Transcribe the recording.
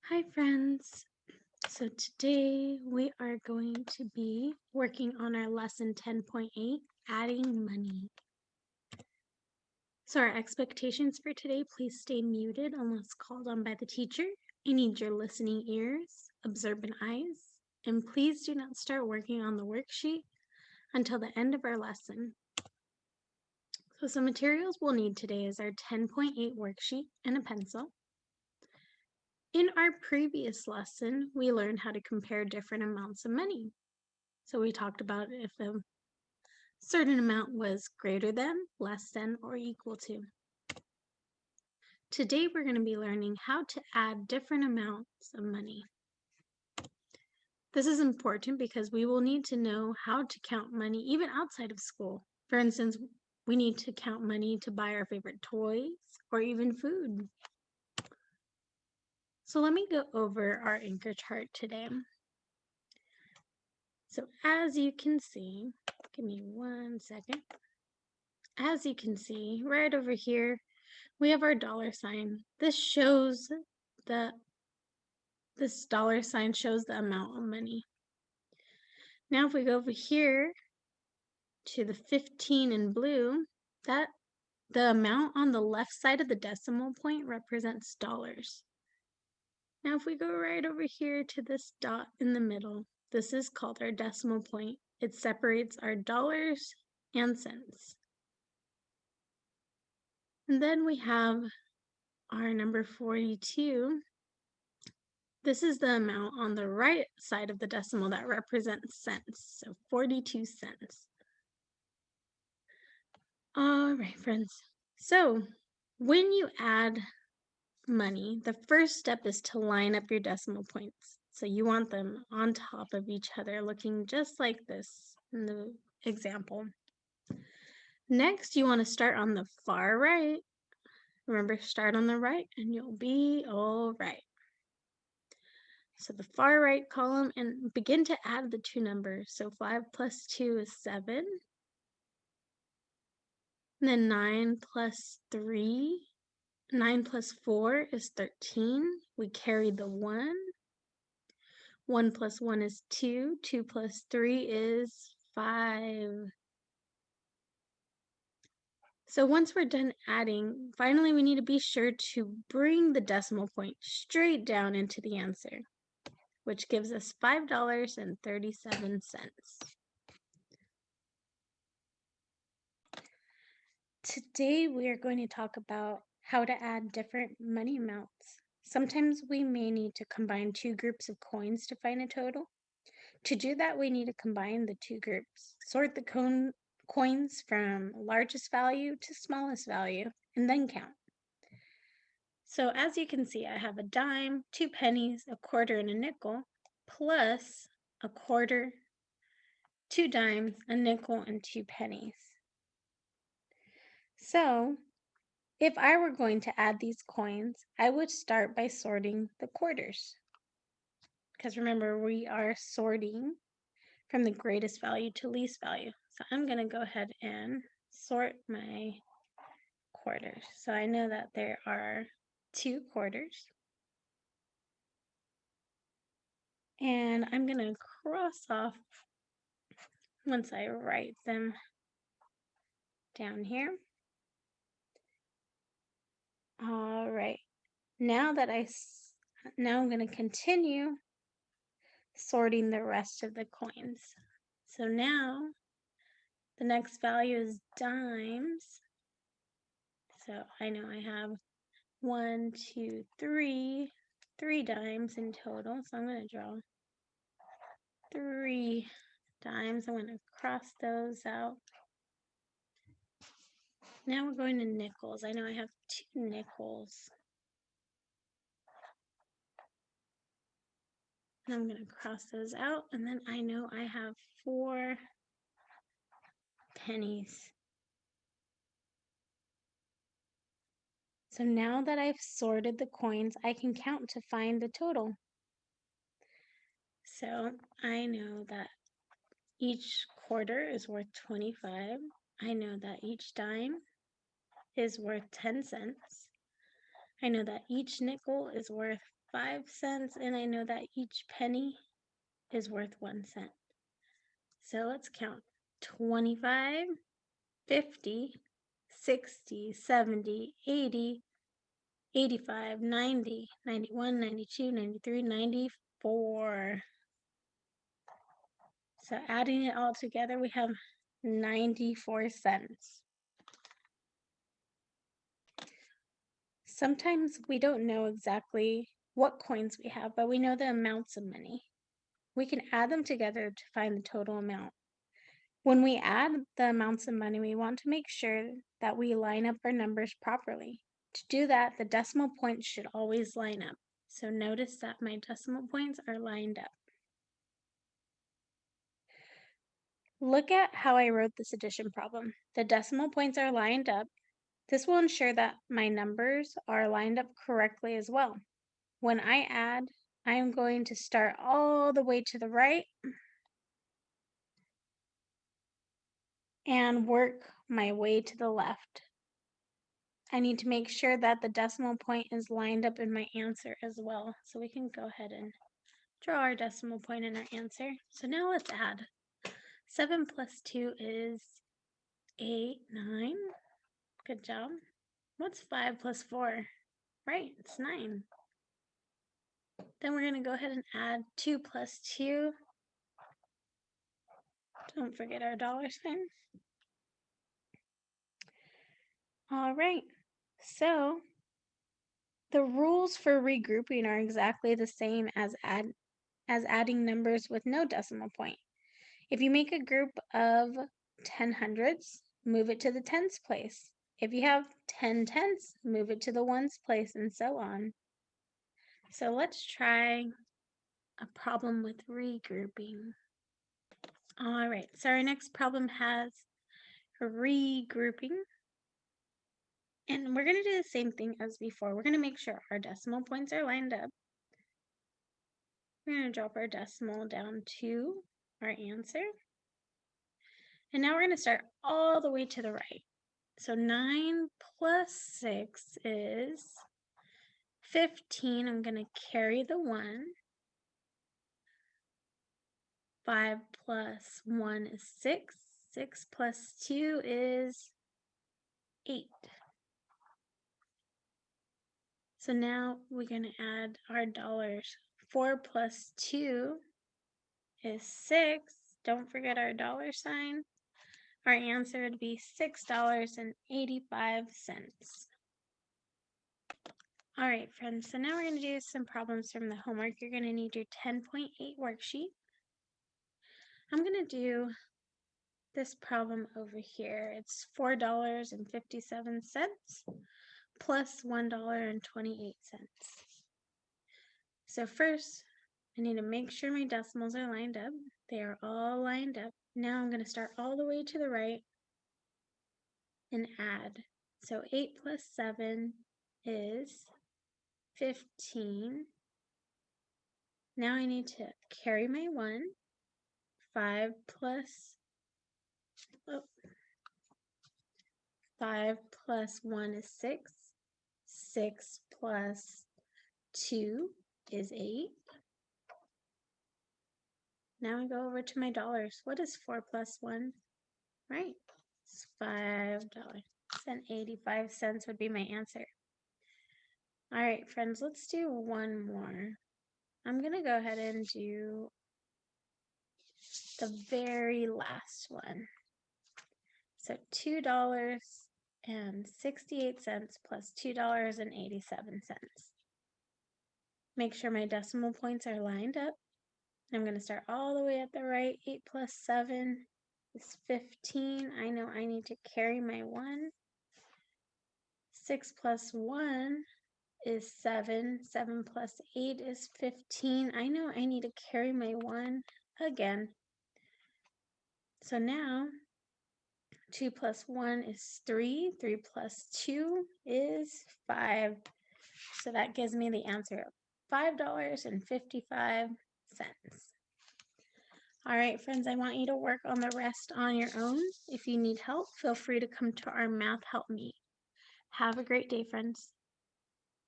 Hi, friends. So today we are going to be working on our lesson 10.8, adding money. So our expectations for today, please stay muted unless called on by the teacher. I need your listening ears, observant eyes, and please do not start working on the worksheet until the end of our lesson. So some materials we'll need today is our 10.8 worksheet and a pencil. In our previous lesson, we learned how to compare different amounts of money. So we talked about if a certain amount was greater than, less than, or equal to. Today we're going to be learning how to add different amounts of money. This is important because we will need to know how to count money even outside of school. For instance, we need to count money to buy our favorite toys or even food. So let me go over our anchor chart today. So as you can see, give me 1 second. As you can see, right over here, we have our dollar sign. This dollar sign shows the amount of money. Now if we go over here to the 15 in blue, that the amount on the left side of the decimal point represents dollars. Now if we go right over here to this dot in the middle, this is called our decimal point. It separates our dollars and cents. And then we have our number 42. This is the amount on the right side of the decimal that represents cents, so 42 cents. All right, friends. So when you add money, the first step is to line up your decimal points. So you want them on top of each other, looking just like this in the example. Next, you want to start on the far right. Remember, start on the right and you'll be all right. So the far right column, and begin to add the two numbers. So 5 plus 2 is 7. And then 9 plus 4 is 13. We carry the 1. 1 plus 1 is 2. 2 plus 3 is 5. So once we're done adding, finally we need to be sure to bring the decimal point straight down into the answer, which gives us $5.37. Today we are going to talk about how to add different money amounts. Sometimes we may need to combine two groups of coins to find a total. To do that, we need to combine the two groups, sort the coins from largest value to smallest value, and then count. So as you can see, I have a dime, 2 pennies, a quarter, and a nickel, plus a quarter, 2 dimes, a nickel, and 2 pennies. So if I were going to add these coins, I would start by sorting the quarters. Because remember, we are sorting from the greatest value to least value. So I'm going to go ahead and sort my quarters. So I know that there are 2 quarters. And I'm going to cross off once I write them down here. All right. Now I'm going to continue sorting the rest of the coins. So now the next value is dimes. So I know I have 1, 2, 3 dimes in total. So I'm going to draw 3 dimes. I'm going to cross those out. Now we're going to nickels. I know I have 2 nickels. And I'm going to cross those out. And then I know I have 4 pennies. So now that I've sorted the coins, I can count to find the total. So I know that each quarter is worth 25. I know that each dime is worth 10 cents. I know that each nickel is worth 5 cents, and I know that each penny is worth 1 cent. So let's count 25, 50, 60, 70, 80, 85, 90, 91, 92, 93, 94. So adding it all together, we have 94 cents. Sometimes we don't know exactly what coins we have, but we know the amounts of money. We can add them together to find the total amount. When we add the amounts of money, we want to make sure that we line up our numbers properly. To do that, the decimal points should always line up. So notice that my decimal points are lined up. Look at how I wrote this addition problem. The decimal points are lined up. This will ensure that my numbers are lined up correctly as well. When I add, I am going to start all the way to the right and work my way to the left. I need to make sure that the decimal point is lined up in my answer as well. So we can go ahead and draw our decimal point in our answer. So now let's add. 7 plus 2 is 8, 9. Good job. What's 5 plus 4? Right, it's 9. Then we're going to go ahead and add 2 plus 2. Don't forget our dollar sign. All right, so the rules for regrouping are exactly the same as adding numbers with no decimal point. If you make a group of 10 hundreds, move it to the tens place. If you have 10 tenths, move it to the ones place, and so on. So let's try a problem with regrouping. All right, so our next problem has regrouping. And we're going to do the same thing as before. We're going to make sure our decimal points are lined up. We're going to drop our decimal down to our answer. And now we're going to start all the way to the right. So 9 plus 6 is 15. I'm going to carry the 1. 5 plus 1 is 6. 6 plus 2 is 8. So now we're going to add our dollars. 4 plus 2 is 6. Don't forget our dollar sign. Our answer would be $6.85. All right, friends, so now we're going to do some problems from the homework. You're going to need your 10.8 worksheet. I'm going to do this problem over here. It's $4.57 plus $1.28. So first, I need to make sure my decimals are lined up. They are all lined up. Now I'm going to start all the way to the right and add. So 8 plus 7 is 15. Now I need to carry my 1. 5 plus 1 is 6. 6 plus 2 is 8. Now I go over to my dollars. What is 4 plus 1? Right, it's $5.85 would be my answer. All right, friends, let's do one more. I'm going to go ahead and do the very last one. So $2.68 plus $2.87. Make sure my decimal points are lined up. I'm going to start all the way at the right. 8 plus 7 is 15. I know I need to carry my 1. 6 plus 1 is 7. 7 plus 8 is 15. I know I need to carry my 1 again. So now 2 plus 1 is 3. 3 plus 2 is 5. So that gives me the answer of $5.55. All right, friends, I want you to work on the rest on your own. If you need help, feel free to come to our Math Help Me. Have a great day, friends.